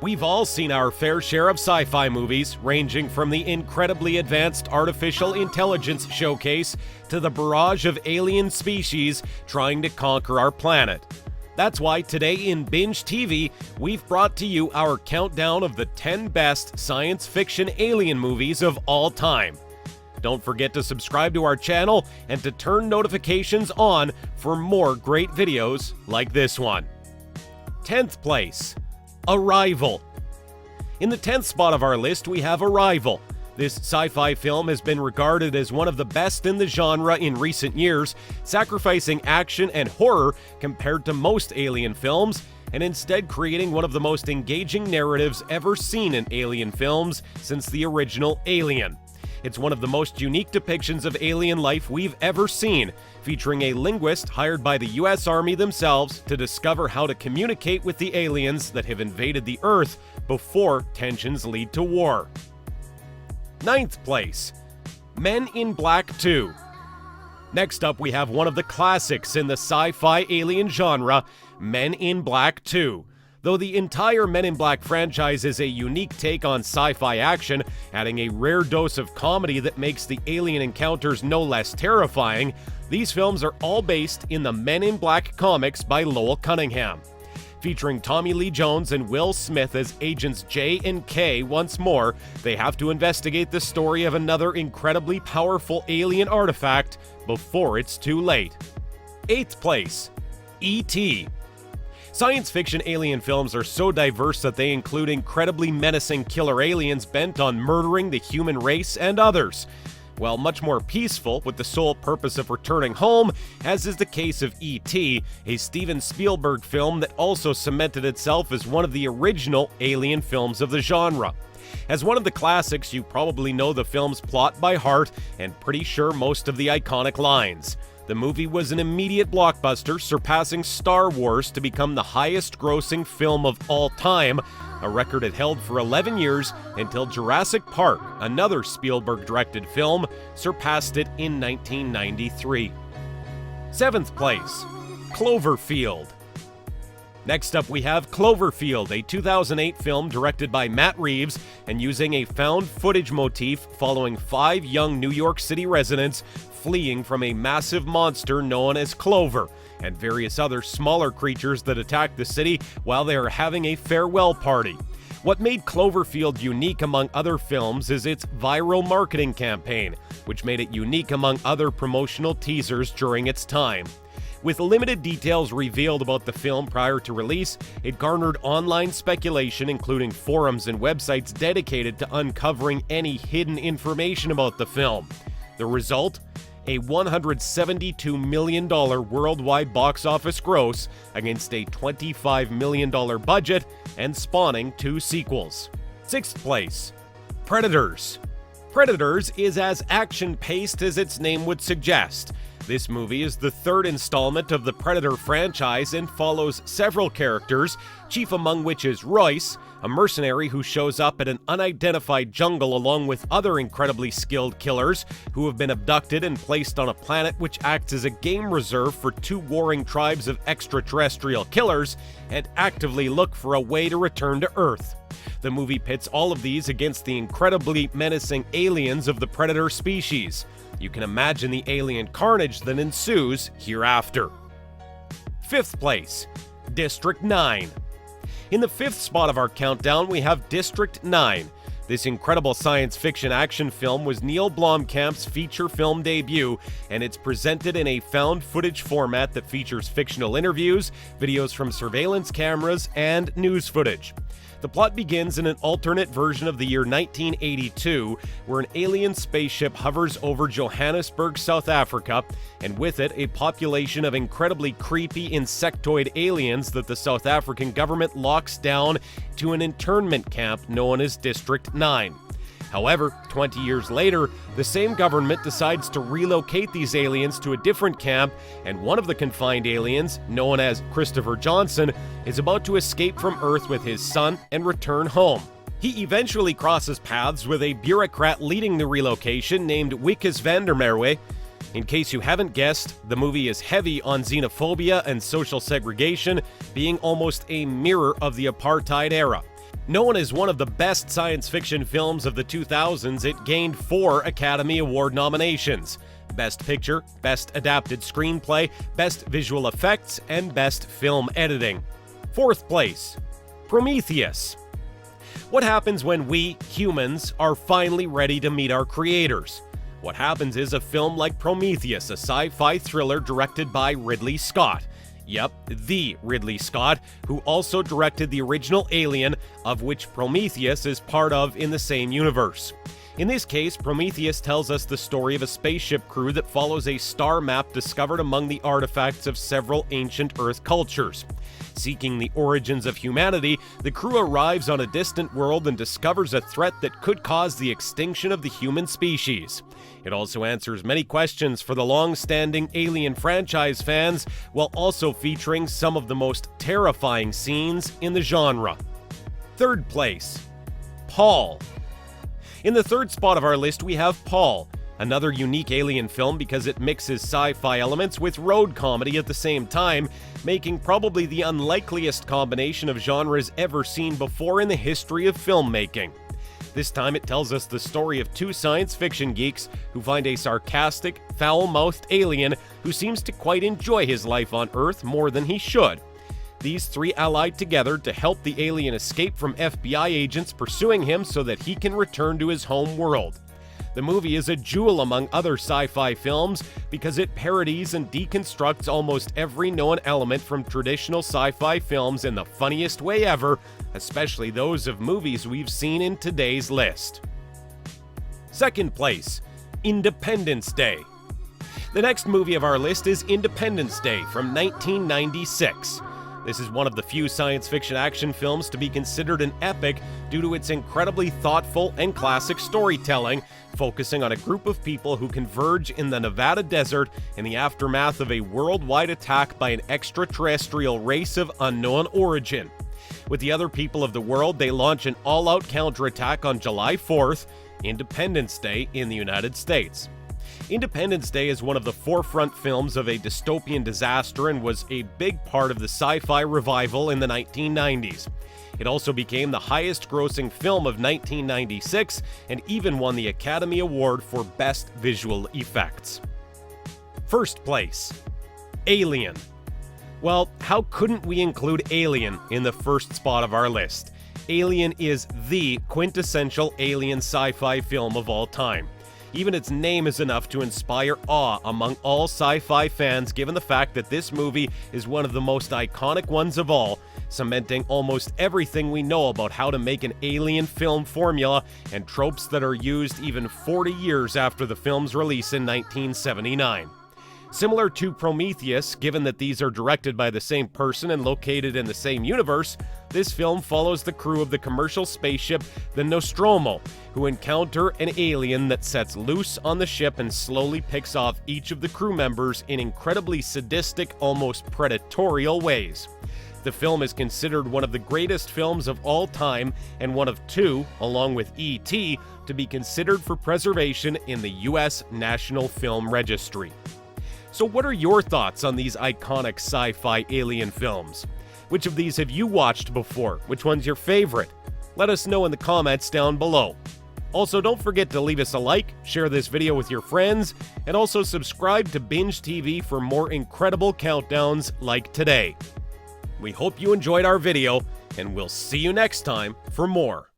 We've all seen our fair share of sci-fi movies, ranging from the incredibly advanced artificial intelligence showcase to the barrage of alien species trying to conquer our planet. That's why today in Binge TV, we've brought to you our countdown of the 10 best science fiction alien movies of all time. Don't forget to subscribe to our channel and to turn notifications on for more great videos like this one. 10th place. Arrival. In the 10th spot of our list, we have Arrival. This sci-fi film has been regarded as one of the best in the genre in recent years, sacrificing action and horror compared to most alien films, and instead creating one of the most engaging narratives ever seen in alien films since the original Alien. It's one of the most unique depictions of alien life we've ever seen, featuring a linguist hired by the US Army themselves to discover how to communicate with the aliens that have invaded the Earth before tensions lead to war. 9th place. Men in Black 2. Next up, we have one of the classics in the sci-fi alien genre, Men in Black 2. Though the entire Men in Black franchise is a unique take on sci-fi action, adding a rare dose of comedy that makes the alien encounters no less terrifying, these films are all based in the Men in Black comics by Lowell Cunningham. Featuring Tommy Lee Jones and Will Smith as agents J and K once more, they have to investigate the story of another incredibly powerful alien artifact before it's too late. 8th place. E.T. Science fiction alien films are so diverse that they include incredibly menacing killer aliens bent on murdering the human race and others, while much more peaceful with the sole purpose of returning home, as is the case of E.T., a Steven Spielberg film that also cemented itself as one of the original alien films of the genre. As one of the classics, you probably know the film's plot by heart and pretty sure most of the iconic lines. The movie was an immediate blockbuster, surpassing Star Wars to become the highest-grossing film of all time, a record it held for 11 years until Jurassic Park, another Spielberg-directed film, surpassed it in 1993. 7th place. Cloverfield. Next up, we have Cloverfield, a 2008 film directed by Matt Reeves and using a found footage motif following 5 young New York City residents fleeing from a massive monster known as Clover and various other smaller creatures that attack the city while they are having a farewell party. What made Cloverfield unique among other films is its viral marketing campaign, which made it unique among other promotional teasers during its time. With limited details revealed about the film prior to release, it garnered online speculation, including forums and websites dedicated to uncovering any hidden information about the film. The result? A $172 million worldwide box office gross against a $25 million budget and spawning 2 sequels. 6th place. Predators. Predators is as action-paced as its name would suggest. This movie is the 3rd installment of the Predator franchise and follows several characters, chief among which is Royce, a mercenary who shows up at an unidentified jungle along with other incredibly skilled killers who have been abducted and placed on a planet which acts as a game reserve for 2 warring tribes of extraterrestrial killers and actively look for a way to return to Earth. The movie pits all of these against the incredibly menacing aliens of the Predator species. You can imagine the alien carnage that ensues hereafter. 5th place. District 9. In the 5th spot of our countdown, we have District 9. This incredible science fiction action film was Neil Blomkamp's feature film debut, and it's presented in a found footage format that features fictional interviews, videos from surveillance cameras, and news footage. The plot begins in an alternate version of the year 1982, where an alien spaceship hovers over Johannesburg, South Africa, and with it a population of incredibly creepy insectoid aliens that the South African government locks down to an internment camp known as District 9. However, 20 years later, the same government decides to relocate these aliens to a different camp, and one of the confined aliens, known as Christopher Johnson, is about to escape from Earth with his son and return home. He eventually crosses paths with a bureaucrat leading the relocation named Wikus van der Merwe. In case you haven't guessed, the movie is heavy on xenophobia and social segregation, being almost a mirror of the apartheid era. Known as one of the best science fiction films of the 2000s, it gained 4 Academy Award nominations: Best Picture, Best Adapted Screenplay, Best Visual Effects, and Best Film Editing. 4th place, Prometheus. What happens when we, humans, are finally ready to meet our creators? What happens is a film like Prometheus, a sci-fi thriller directed by Ridley Scott. Yep, the Ridley Scott, who also directed the original Alien, of which Prometheus is part of in the same universe. In this case, Prometheus tells us the story of a spaceship crew that follows a star map discovered among the artifacts of several ancient Earth cultures. Seeking the origins of humanity, the crew arrives on a distant world and discovers a threat that could cause the extinction of the human species. It also answers many questions for the long-standing Alien franchise fans, while also featuring some of the most terrifying scenes in the genre. 3rd place, Paul. In the 3rd spot of our list, we have Paul, another unique Alien film because it mixes sci-fi elements with road comedy at the same time, making probably the unlikeliest combination of genres ever seen before in the history of filmmaking. This time it tells us the story of 2 science fiction geeks who find a sarcastic, foul-mouthed alien who seems to quite enjoy his life on Earth more than he should. These 3 allied together to help the alien escape from FBI agents pursuing him so that he can return to his home world. The movie is a jewel among other sci-fi films because it parodies and deconstructs almost every known element from traditional sci-fi films in the funniest way ever, especially those of movies we've seen in today's list. 2nd place, Independence Day. The next movie of our list is Independence Day from 1996. This is one of the few science fiction action films to be considered an epic due to its incredibly thoughtful and classic storytelling, focusing on a group of people who converge in the Nevada desert in the aftermath of a worldwide attack by an extraterrestrial race of unknown origin. With the other people of the world, they launch an all-out counterattack on July 4th, Independence Day in the United States. Independence Day is one of the forefront films of a dystopian disaster and was a big part of the sci-fi revival in the 1990s. It also became the highest-grossing film of 1996 and even won the Academy Award for Best Visual Effects. 1st place, Alien. Well, how couldn't we include Alien in the 1st spot of our list? Alien is the quintessential alien sci-fi film of all time. Even its name is enough to inspire awe among all sci-fi fans, given the fact that this movie is one of the most iconic ones of all, cementing almost everything we know about how to make an alien film formula and tropes that are used even 40 years after the film's release in 1979. Similar to Prometheus, given that these are directed by the same person and located in the same universe, this film follows the crew of the commercial spaceship the Nostromo, who encounter an alien that sets loose on the ship and slowly picks off each of the crew members in incredibly sadistic, almost predatory ways. The film is considered one of the greatest films of all time and one of 2, along with E.T., to be considered for preservation in the U.S. National Film Registry. So what are your thoughts on these iconic sci-fi alien films? Which of these have you watched before? Which one's your favorite? Let us know in the comments down below. Also, don't forget to leave us a like, share this video with your friends, and also subscribe to Binge TV for more incredible countdowns like today. We hope you enjoyed our video, and we'll see you next time for more.